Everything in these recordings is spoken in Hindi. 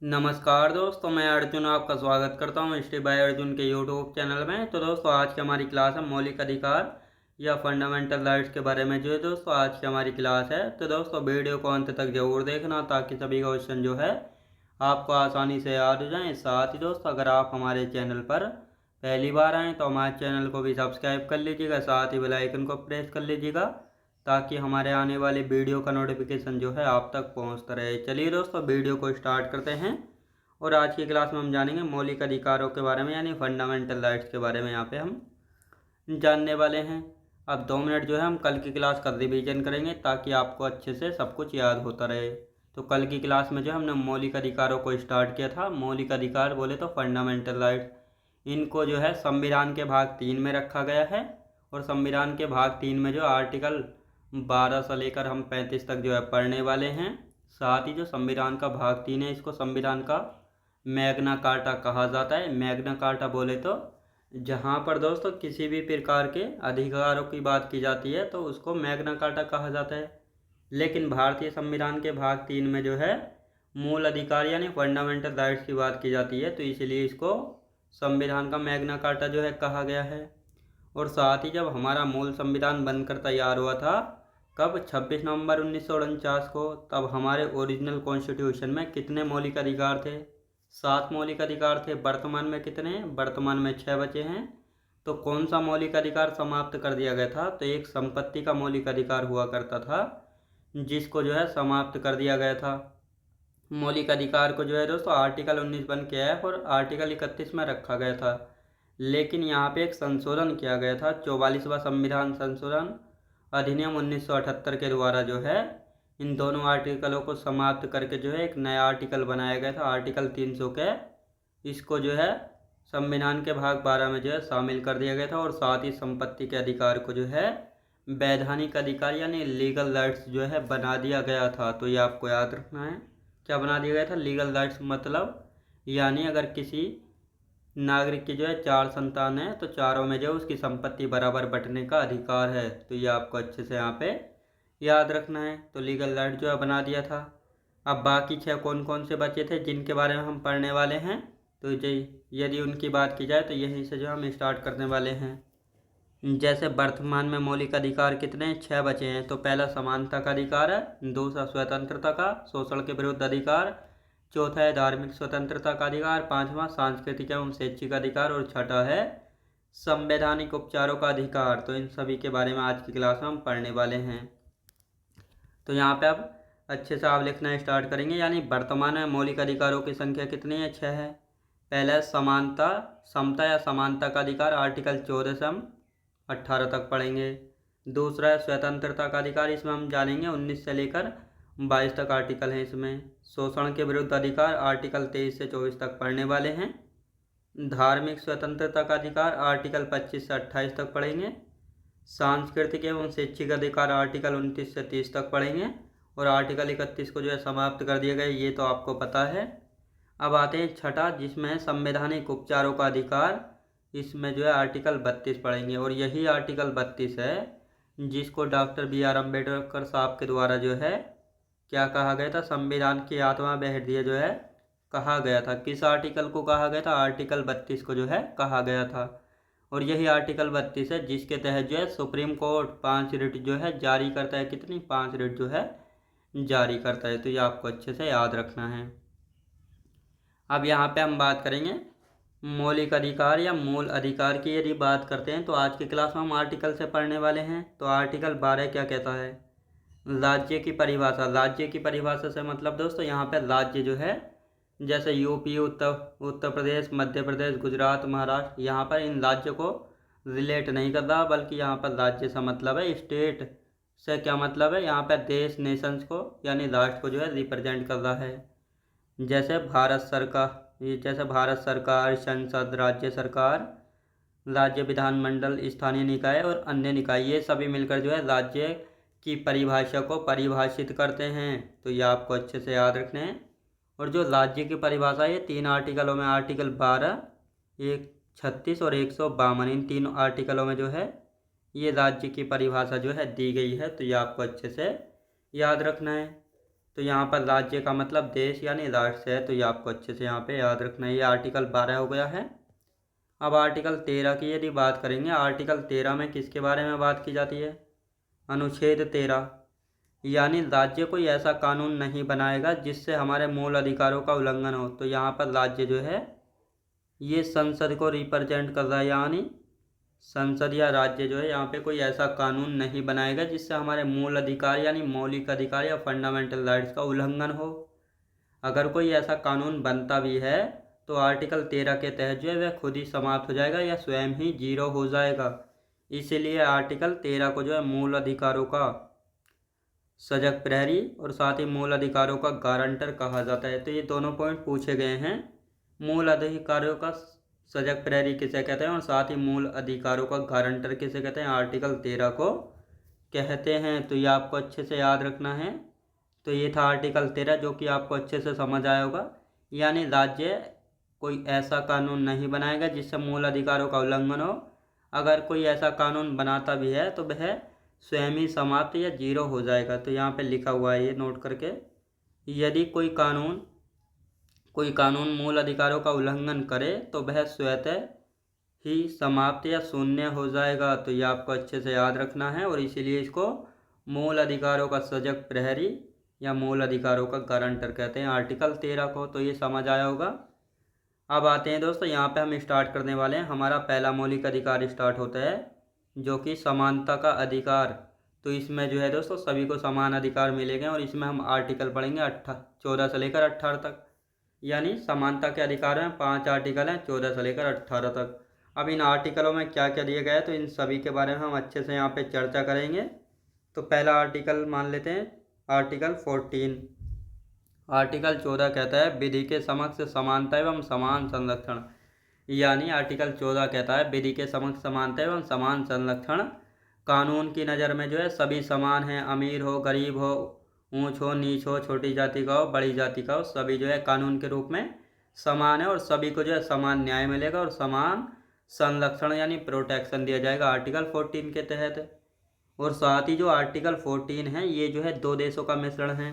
नमस्कार दोस्तों, मैं अर्जुन आपका स्वागत करता हूं हिस्ट्री बाय अर्जुन के यूट्यूब चैनल में। तो दोस्तों, आज की हमारी क्लास है मौलिक अधिकार या फंडामेंटल राइट्स के बारे में। जो है दोस्तों, आज की हमारी क्लास है। तो दोस्तों, वीडियो को अंत तक जरूर देखना ताकि सभी क्वेश्चन जो है आपको आसानी से याद हो जाएं। साथ ही दोस्तों, अगर आप हमारे चैनल पर पहली बार आएँ तो हमारे चैनल को भी सब्सक्राइब कर लीजिएगा, साथ ही बेल आइकन को प्रेस कर लीजिएगा ताकि हमारे आने वाली वीडियो का नोटिफिकेशन जो है आप तक पहुंचता रहे। चलिए दोस्तों, वीडियो को स्टार्ट करते हैं। और आज की क्लास में हम जानेंगे मौलिक अधिकारों के बारे में, यानी फंडामेंटल राइट्स के बारे में यहाँ पे हम जानने वाले हैं। अब 2 मिनट जो है हम कल की क्लास का रिवीजन करेंगे ताकि आपको अच्छे से सब कुछ याद होता रहे। तो कल की क्लास में जो हमने मौलिक अधिकारों को स्टार्ट किया था, मौलिक अधिकार बोले तो फंडामेंटल राइट्स, इनको जो है संविधान के भाग 3 में रखा गया है। और संविधान के भाग 3 में जो आर्टिकल 12 से लेकर हम 35 तक जो है पढ़ने वाले हैं। साथ ही जो संविधान का भाग 3 है, इसको संविधान का मैग्ना कार्टा कहा जाता है। मैग्ना कार्टा बोले तो जहाँ पर दोस्तों किसी भी प्रकार के अधिकारों की बात की जाती है तो उसको मैग्ना कार्टा कहा जाता है। लेकिन भारतीय संविधान के भाग 3 में जो है मूल अधिकार यानी फंडामेंटल राइट्स की बात की जाती है, तो इसलिए इसको संविधान का मैग्ना कार्टा जो है कहा गया है। और साथ ही जब हमारा मूल संविधान बनकर तैयार हुआ था, कब, 26 नवंबर 1949 को, तब हमारे ओरिजिनल कॉन्स्टिट्यूशन में कितने मौलिक अधिकार थे? 7 मौलिक अधिकार थे। वर्तमान में कितने हैं? वर्तमान में 6 बचे हैं। तो कौन सा मौलिक अधिकार समाप्त कर दिया गया था? तो एक संपत्ति का मौलिक अधिकार हुआ करता था जिसको जो है समाप्त कर दिया गया था। मौलिक अधिकार को जो है दोस्तों आर्टिकल 19 बन के आया और आर्टिकल 31 में रखा गया था। लेकिन यहाँ पे एक संशोधन किया गया था, 44वां संविधान संशोधन अधिनियम 1978 के द्वारा जो है इन दोनों आर्टिकलों को समाप्त करके जो है एक नया आर्टिकल बनाया गया था, आर्टिकल 300 के। इसको जो है संविधान के भाग 12 में जो है शामिल कर दिया गया था। और साथ ही संपत्ति के अधिकार को जो है वैधानिक अधिकार यानी लीगल राइट्स जो है बना दिया गया था। तो ये आपको याद रखना है, क्या बना दिया गया था? लीगल राइट्स, मतलब यानी अगर किसी नागरिक की जो है 4 संतान है तो चारों में जो उसकी संपत्ति बराबर बंटने का अधिकार है। तो ये आपको अच्छे से यहाँ पे याद रखना है। तो लीगल राइट जो है बना दिया था। अब बाकी 6 कौन कौन से बचे थे जिनके बारे में हम पढ़ने वाले हैं? तो यदि उनकी बात की जाए तो यहीं से जो हम स्टार्ट करने वाले हैं। जैसे वर्तमान में मौलिक अधिकार कितने हैं? 6 बचे हैं। तो पहला समानता का अधिकार है, दूसरा स्वतंत्रता का, शोषण के विरुद्ध अधिकार, चौथा है धार्मिक स्वतंत्रता का अधिकार, पांचवा सांस्कृतिक एवं शैक्षिक अधिकार, और छठा है संवैधानिक उपचारों का अधिकार। तो इन सभी के बारे में आज की क्लास में हम पढ़ने वाले हैं। तो यहाँ पे आप अच्छे से आप लिखना स्टार्ट करेंगे। यानी वर्तमान में मौलिक अधिकारों की संख्या कितनी है? 6 है। पहला है समानता, समता या समानता का अधिकार, आर्टिकल 14 से हम 18 तक पढ़ेंगे। दूसरा है स्वतंत्रता का अधिकार, इसमें हम जानेंगे 19 से लेकर 22 तक आर्टिकल हैं इसमें। शोषण के विरुद्ध अधिकार, आर्टिकल 23 से 24 तक पढ़ने वाले हैं। धार्मिक स्वतंत्रता का अधिकार, आर्टिकल 25 से 28 तक पढ़ेंगे। सांस्कृतिक एवं शैक्षिक अधिकार, आर्टिकल 29 से 30 तक पढ़ेंगे। और आर्टिकल 31 को जो है समाप्त कर दिया गया, ये तो आपको पता है। अब आते हैं छठा, जिसमें संवैधानिक उपचारों का अधिकार। इसमें जो है आर्टिकल 32 पढ़ेंगे। और यही आर्टिकल 32 है जिसको डॉक्टर BR अम्बेडकर साहब के द्वारा जो है क्या कहा गया था? संविधान की आत्मा व हृदय जो है कहा गया था। किस आर्टिकल को कहा गया था? आर्टिकल 32 को जो है कहा गया था। और यही आर्टिकल 32 है जिसके तहत जो है सुप्रीम कोर्ट 5 रिट जो है जारी करता है। कितनी? 5 रिट जो है जारी करता है। तो ये आपको अच्छे से याद रखना है। अब यहाँ पे हम बात करेंगे मौलिक अधिकार या मूल अधिकार की। यदि बात करते हैं तो आज की क्लास में हम आर्टिकल से पढ़ने वाले हैं। तो आर्टिकल 12 क्या कहता है? राज्य की परिभाषा। राज्य की परिभाषा से मतलब दोस्तों यहाँ पे राज्य जो है जैसे यूपी, उत्तर प्रदेश, मध्य प्रदेश, गुजरात, महाराष्ट्र, यहाँ पर इन राज्यों को रिलेट नहीं कर रहा, बल्कि यहाँ पर राज्य से मतलब है स्टेट से। क्या मतलब है? यहाँ पर देश, नेशंस को यानी राष्ट्र को जो है रिप्रेजेंट कर रहा है। जैसे भारत सरकार, संसद, राज्य सरकार, राज्य विधानमंडल, स्थानीय निकाय और अन्य निकाय, ये सभी मिलकर जो है राज्य की परिभाषा को परिभाषित करते हैं। तो ये आपको अच्छे से याद रखने हैं। और जो राज्य की परिभाषा है 3 आर्टिकलों में, आर्टिकल 12, 136 और 152, इन 3 आर्टिकलों में जो है ये राज्य की परिभाषा जो है दी गई है। तो ये आपको अच्छे से याद रखना है। तो यहाँ पर राज्य का मतलब देश यानी राष्ट्र है, तो ये आपको अच्छे से यहाँ पे याद रखना है। ये आर्टिकल 12 हो गया है। अब आर्टिकल 13 की यदि बात करेंगे, आर्टिकल 13 में किसके बारे में बात की जाती है? अनुच्छेद 13, यानी राज्य कोई ऐसा कानून नहीं बनाएगा जिससे हमारे मूल अधिकारों का उल्लंघन हो। तो यहाँ पर राज्य जो है ये संसद को रिप्रेजेंट कर रहा है, यानी संसद या राज्य जो है यहाँ पे कोई ऐसा कानून नहीं बनाएगा जिससे हमारे मूल अधिकार यानी मौलिक अधिकार या फंडामेंटल राइट्स का उल्लंघन हो। अगर कोई ऐसा कानून बनता भी है तो आर्टिकल 13 के तहत जो है वह खुद ही समाप्त हो जाएगा या स्वयं ही जीरो हो जाएगा। इसीलिए आर्टिकल 13 को जो है मूल अधिकारों का सजग प्रहरी और साथ ही मूल अधिकारों का गारंटर कहा जाता है। तो ये दोनों पॉइंट पूछे गए हैं। मूल अधिकारों का सजग प्रहरी किसे कहते हैं और साथ ही मूल अधिकारों का गारंटर किसे कहते हैं? आर्टिकल 13 को कहते हैं। तो ये आपको अच्छे से याद रखना है। तो ये था आर्टिकल 13 जो कि आपको अच्छे से समझ आया होगा। यानी राज्य कोई ऐसा कानून नहीं बनाएगा जिससे मूल अधिकारों का उल्लंघन हो। अगर कोई ऐसा कानून बनाता भी है तो वह स्वयं ही समाप्त या जीरो हो जाएगा। तो यहाँ पे लिखा हुआ है, ये नोट करके, यदि कोई कानून मूल अधिकारों का उल्लंघन करे तो वह स्वतः ही समाप्त या शून्य हो जाएगा। तो ये आपको अच्छे से याद रखना है और इसीलिए इसको मूल अधिकारों का सजग प्रहरी या मूल अधिकारों का गारंटर कहते हैं, आर्टिकल 13 को। तो ये समझ आया होगा। अब आते हैं दोस्तों, यहाँ पे हम स्टार्ट करने वाले हैं। हमारा पहला मौलिक अधिकार स्टार्ट होता है जो कि समानता का अधिकार। तो इसमें जो है दोस्तों सभी को समान अधिकार मिलेंगे और इसमें हम आर्टिकल पढ़ेंगे 14 से लेकर 18 तक। यानी समानता के अधिकार में 5 आर्टिकल हैं, 14 से लेकर 18 तक। अब इन आर्टिकलों में क्या क्या दिया गया है तो इन सभी के बारे में हम अच्छे से यहाँ पे चर्चा करेंगे। तो पहला आर्टिकल मान लेते हैं, आर्टिकल 14। आर्टिकल 14 कहता है विधि के समक्ष समानता एवं समान संरक्षण। यानी आर्टिकल 14 कहता है विधि के समक्ष समानता एवं समान संरक्षण। कानून की नज़र में जो है सभी समान हैं, अमीर हो गरीब हो, ऊंच हो नीच हो, छोटी जाति का हो बड़ी जाति का हो, सभी जो है कानून के रूप में समान है और सभी को जो है समान न्याय मिलेगा और समान संरक्षण यानी प्रोटेक्शन दिया जाएगा आर्टिकल 14 के तहत। और साथ ही जो आर्टिकल 14 है ये जो है दो देशों का मिश्रण है।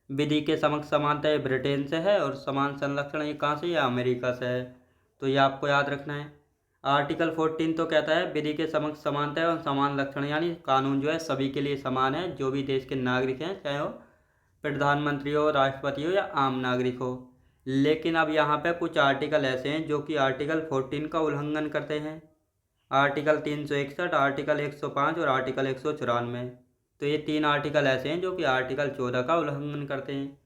विधि के समक्ष समानता ये ब्रिटेन से है और समान संरक्षण ये कहाँ से? ये अमेरिका से है। तो ये आपको याद रखना है। आर्टिकल 14 तो कहता है विधि के समक्ष समानता और समान लक्षण, यानी कानून जो है सभी के लिए समान है, जो भी देश के नागरिक हैं, चाहे वो प्रधानमंत्री हो, राष्ट्रपति हो या आम नागरिक हो। लेकिन अब यहाँ पे कुछ आर्टिकल ऐसे हैं जो कि आर्टिकल 14 का उल्लंघन करते हैं। आर्टिकल 361, आर्टिकल 105 और आर्टिकल 194। तो ये 3 आर्टिकल ऐसे हैं जो कि आर्टिकल 14 का उल्लंघन करते हैं।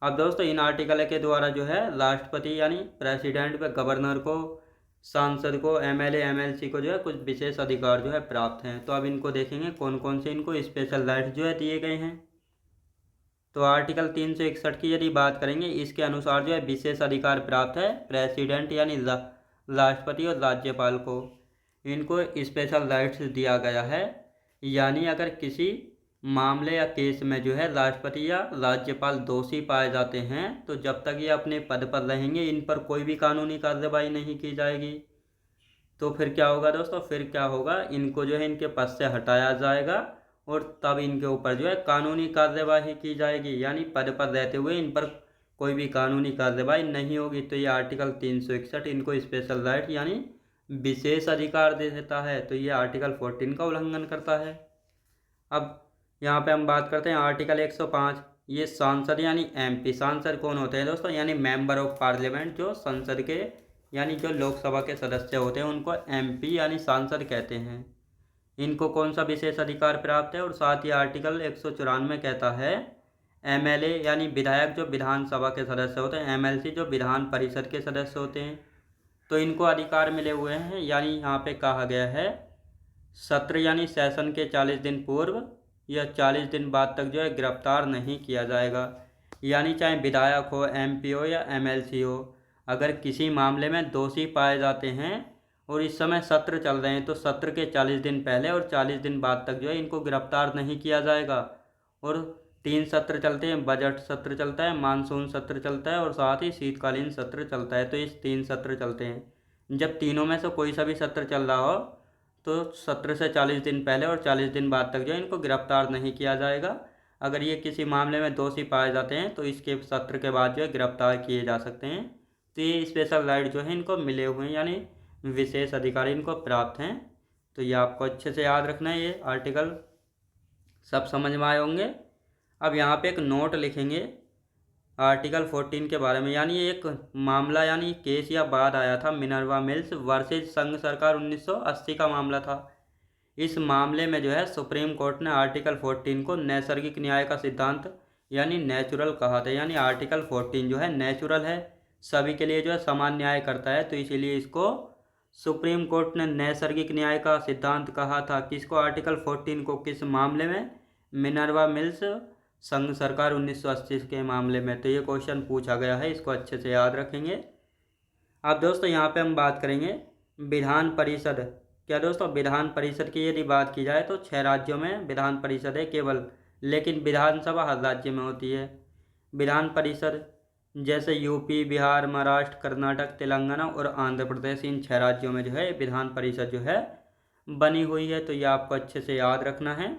अब दोस्तों इन आर्टिकल के द्वारा जो है राष्ट्रपति यानी प्रेसिडेंट व गवर्नर को, सांसद को, एमएलए एमएलसी को जो है कुछ विशेष अधिकार जो है प्राप्त हैं। तो अब इनको देखेंगे कौन कौन से इनको स्पेशल राइट्स जो है दिए गए हैं। तो आर्टिकल 361 की यदि बात करेंगे, इसके अनुसार जो है विशेष अधिकार प्राप्त है प्रेसिडेंट यानी राष्ट्रपति और राज्यपाल को। इनको स्पेशल राइट्स दिया गया है। यानी अगर किसी मामले या केस में जो है राष्ट्रपति या राज्यपाल दोषी पाए जाते हैं तो जब तक ये अपने पद पर रहेंगे इन पर कोई भी कानूनी कार्रवाई नहीं की जाएगी। तो फिर क्या होगा दोस्तों? फिर क्या होगा, इनको जो है इनके पद से हटाया जाएगा और तब इनके ऊपर जो है कानूनी कार्रवाई की जाएगी। यानी पद पर रहते हुए इन पर कोई भी कानूनी कार्रवाई नहीं होगी। तो ये आर्टिकल 361 इनको स्पेशल राइट यानी विशेष अधिकार दे देता है। तो ये आर्टिकल 14 का उल्लंघन करता है। अब यहाँ पे हम बात करते हैं आर्टिकल 105। ये सांसद यानी एमपी, सांसद कौन होते हैं दोस्तों? यानी मेंबर ऑफ पार्लियामेंट, जो संसद के यानी जो लोकसभा के सदस्य होते हैं उनको एमपी यानी सांसद कहते हैं। इनको कौन सा विशेष अधिकार प्राप्त है? और साथ ही आर्टिकल 194 कहता है एमएलए यानी विधायक जो विधानसभा के सदस्य होते हैं, एमएलसी जो विधान परिषद के सदस्य होते हैं, तो इनको अधिकार मिले हुए हैं। यानी यहाँ पे कहा गया है सत्र यानी सेशन के 40 दिन पूर्व या 40 दिन बाद तक जो है गिरफ्तार नहीं किया जाएगा। यानी चाहे विधायक हो, एमपी हो या एमएलसी हो, अगर किसी मामले में दोषी पाए जाते हैं और इस समय सत्र चल रहे हैं तो सत्र के 40 दिन पहले और 40 दिन बाद तक जो है इनको गिरफ्तार नहीं किया जाएगा। और 3 सत्र चलते हैं, बजट सत्र चलता है, मानसून सत्र चलता है और साथ ही शीतकालीन सत्र चलता है। तो इस 3 सत्र चलते हैं। जब तीनों में से कोई सा भी सत्र चल रहा हो तो सत्र से 40 दिन पहले और 40 दिन बाद तक जो है इनको गिरफ्तार नहीं किया जाएगा। अगर ये किसी मामले में दोषी पाए जाते हैं तो इसके सत्र के बाद जो है गिरफ्तार किए जा सकते हैं। तो ये स्पेशल राइट जो है इनको मिले हुए हैं, यानी विशेष अधिकार इनको प्राप्त हैं। तो ये आपको अच्छे से याद रखना है, ये आर्टिकल सब समझ में आए होंगे। अब यहाँ पे एक नोट लिखेंगे आर्टिकल 14 के बारे में, यानी एक मामला यानी केस या वाद आया था मिनर्वा मिल्स वर्सेज संघ सरकार 1980 का मामला था। इस मामले में जो है सुप्रीम कोर्ट ने आर्टिकल 14 को नैसर्गिक न्याय का सिद्धांत यानी नेचुरल कहा था। यानी आर्टिकल 14 जो है नेचुरल है, सभी के लिए जो है समान न्याय करता है, तो इसीलिए इसको सुप्रीम कोर्ट ने नैसर्गिक न्याय का सिद्धांत कहा था। किसको? आर्टिकल 14 को। किस मामले में? मिनर्वा मिल्स संघ सरकार 1980 के मामले में। तो ये क्वेश्चन पूछा गया है, इसको अच्छे से याद रखेंगे। अब दोस्तों यहाँ पे हम बात करेंगे विधान परिषद। क्या दोस्तों? विधान परिषद की यदि बात की जाए तो 6 राज्यों में विधान परिषद है केवल, लेकिन विधानसभा हर राज्य में होती है। विधान परिषद जैसे यूपी, बिहार, महाराष्ट्र, कर्नाटक, तेलंगाना और आंध्र प्रदेश, इन 6 राज्यों में जो है विधान परिषद जो है बनी हुई है। तो ये आपको अच्छे से याद रखना है।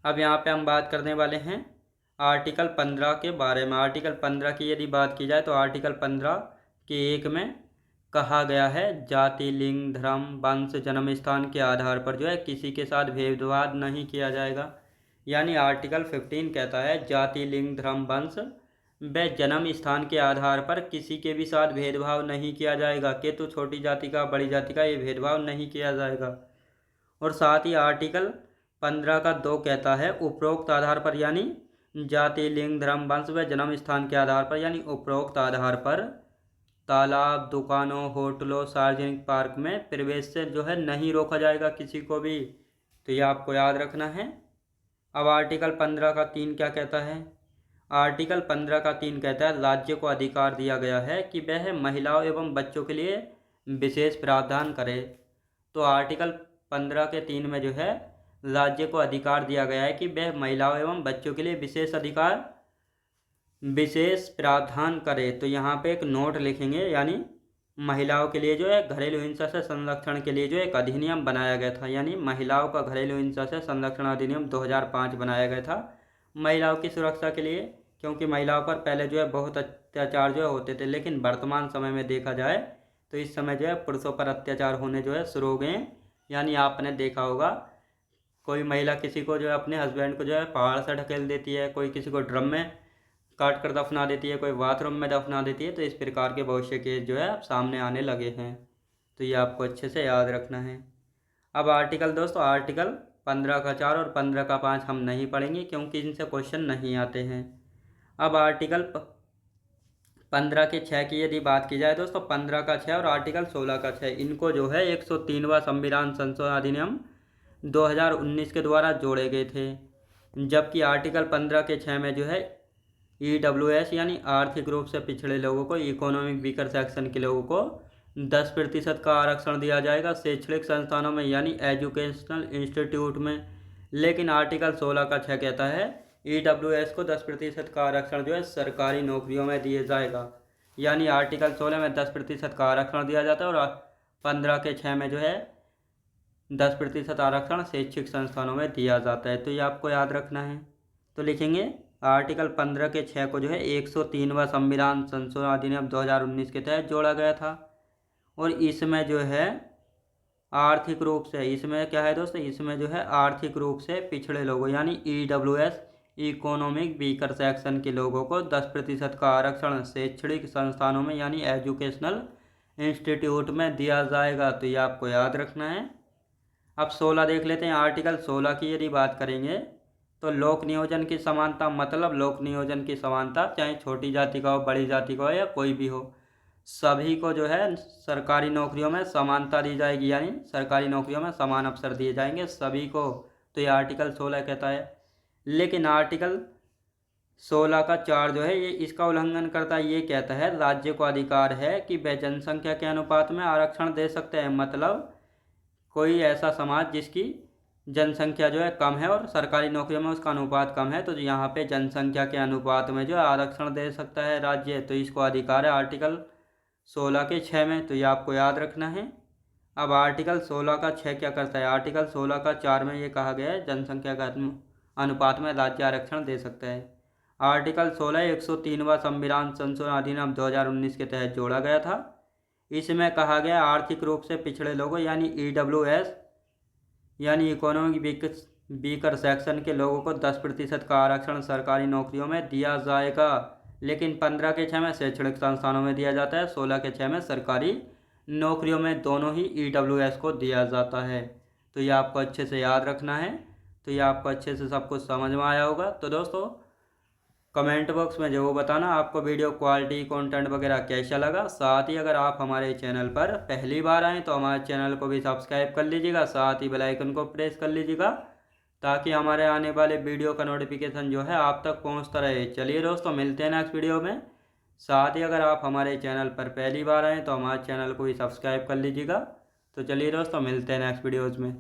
अब यहाँ पे हम बात करने वाले हैं आर्टिकल 15 के बारे में। आर्टिकल 15 की यदि बात की जाए तो आर्टिकल 15 के 1 में कहा गया है जाति, लिंग, धर्म, वंश, जन्म स्थान के आधार पर जो है किसी के साथ भेदभाव नहीं किया जाएगा। यानी आर्टिकल 15 कहता है जाति, लिंग, धर्म, वंश व जन्म स्थान के आधार पर किसी के भी साथ भेदभाव नहीं किया जाएगा। कि तो छोटी जाति का, बड़ी जाति का, ये भेदभाव नहीं किया जाएगा। और साथ ही आर्टिकल 15 का 2 कहता है उपरोक्त आधार पर, यानी जाति, लिंग, धर्म, वंश व जन्म स्थान के आधार पर, यानी उपरोक्त आधार पर तालाब, दुकानों, होटलों, सार्वजनिक पार्क में प्रवेश से जो है नहीं रोका जाएगा किसी को भी। तो ये आपको याद रखना है। अब आर्टिकल 15 का 3 क्या कहता है? आर्टिकल 15 का 3 कहता है राज्य को अधिकार दिया गया है कि वह महिलाओं एवं बच्चों के लिए विशेष प्रावधान करे। तो आर्टिकल 15 के 3 में जो है राज्य को अधिकार दिया गया है कि वह महिलाओं एवं बच्चों के लिए विशेष प्रावधान करे। तो यहाँ पे एक नोट लिखेंगे, यानी महिलाओं के लिए जो है घरेलू हिंसा से संरक्षण के लिए जो एक अधिनियम बनाया गया था। यानी महिलाओं का घरेलू हिंसा से संरक्षण अधिनियम 2005 बनाया गया था महिलाओं की सुरक्षा के लिए, क्योंकि महिलाओं पर पहले जो है बहुत अत्याचार जो है होते थे, लेकिन वर्तमान समय में देखा जाए तो इस समय जो है पुरुषों पर अत्याचार होने जो है शुरू हो गए। यानी आपने देखा होगा कोई महिला किसी को जो है अपने हस्बैंड को जो है पहाड़ से ढकेल देती है, कोई किसी को ड्रम में काट कर दफना देती है, कोई बाथरूम में दफना देती है। तो इस प्रकार के बहुत से केस जो है अब सामने आने लगे हैं। तो ये आपको अच्छे से याद रखना है। अब आर्टिकल दोस्तों, आर्टिकल 15 का 4 और 15 का 5 हम नहीं पढ़ेंगे क्योंकि इनसे क्वेश्चन नहीं आते हैं। अब आर्टिकल 15 के 6 की यदि बात की जाए दोस्तों, 15 का 6 और आर्टिकल 16 का 6 इनको जो है 103वां संविधान संशोधन अधिनियम 2019 के द्वारा जोड़े गए थे। जबकि आर्टिकल 15 के 6 में जो है EWS यानी आर्थिक रूप से पिछड़े लोगों को, इकोनॉमिक वीकर सेक्शन के लोगों को 10% का आरक्षण दिया जाएगा शैक्षणिक संस्थानों में, यानी एजुकेशनल इंस्टीट्यूट में। लेकिन आर्टिकल 16 का 6 कहता है EWS को 10% का आरक्षण जो है सरकारी नौकरियों में दिया जाएगा। यानी आर्टिकल 16 में 10% का आरक्षण दिया जाता है और 15 के 6 में जो है 10% आरक्षण शैक्षिक संस्थानों में दिया जाता है। तो ये आपको याद रखना है। तो लिखेंगे आर्टिकल 15 के 6 को जो है 103वां संविधान संशोधन अधिनियम 2019 के तहत जोड़ा गया था। और इसमें जो है आर्थिक रूप से, इसमें क्या है दोस्तों, इसमें जो है आर्थिक रूप से पिछड़े लोगों यानी EWS इकोनॉमिक वीकर सेक्शन के लोगों को 10% का आरक्षण शैक्षणिक संस्थानों में यानी एजुकेशनल इंस्टीट्यूट में दिया जाएगा। तो ये आपको याद रखना है। अब 16 देख लेते हैं। आर्टिकल 16 की यदि बात करेंगे तो लोक नियोजन की समानता, मतलब लोक नियोजन की समानता चाहे छोटी जाति का हो, बड़ी जाति का हो या कोई भी हो, सभी को जो है सरकारी नौकरियों में समानता दी जाएगी, यानी सरकारी नौकरियों में समान अवसर दिए जाएंगे सभी को। तो ये आर्टिकल 16 कहता है। लेकिन आर्टिकल 16 का 4 जो है ये इसका उल्लंघन करता है। ये कहता है राज्य को अधिकार है कि वह जनसंख्या के अनुपात में आरक्षण दे सकते हैं। मतलब कोई ऐसा समाज जिसकी जनसंख्या जो है कम है और सरकारी नौकरियों में उसका अनुपात कम है, तो यहाँ पे जनसंख्या के अनुपात में जो है आरक्षण दे सकता है राज्य। तो इसको अधिकार है आर्टिकल 16 के 6 में। तो ये आपको याद रखना है। अब आर्टिकल 16 का 6 क्या करता है? आर्टिकल 16 का 4 में ये कहा गया है जनसंख्या का अनुपात में राज्य आरक्षण दे सकता है। आर्टिकल 16 103वां संविधान संशोधन अधिनियम 2019 के तहत जोड़ा गया था। इसमें कहा गया आर्थिक रूप से पिछड़े लोगों यानी EWS यानी इकोनॉमिक वीकर सेक्शन के लोगों को 10% का आरक्षण सरकारी नौकरियों में दिया जाएगा, लेकिन 15 के 6 में शैक्षणिक संस्थानों में दिया जाता है, 16 के 6 में सरकारी नौकरियों में दोनों ही EWS को दिया जाता है। तो ये आपको अच्छे से याद रखना है। तो ये आपको अच्छे से सब कुछ समझ में आया होगा। तो दोस्तों कमेंट बॉक्स में जरूर बताना आपको वीडियो क्वालिटी कंटेंट वगैरह कैसा लगा। साथ ही अगर आप हमारे चैनल पर पहली बार आएँ तो हमारे चैनल को भी सब्सक्राइब कर लीजिएगा, साथ ही बेल आइकन को प्रेस कर लीजिएगा ताकि हमारे आने वाले वीडियो का नोटिफिकेशन जो है आप तक पहुंचता रहे। चलिए दोस्तों मिलते हैं नेक्स्ट वीडियो में। साथ ही अगर आप हमारे चैनल पर पहली बार आएँ तो हमारे चैनल को भी सब्सक्राइब कर लीजिएगा। तो चलिए दोस्तों मिलते हैं नेक्स्ट वीडियोज़ में।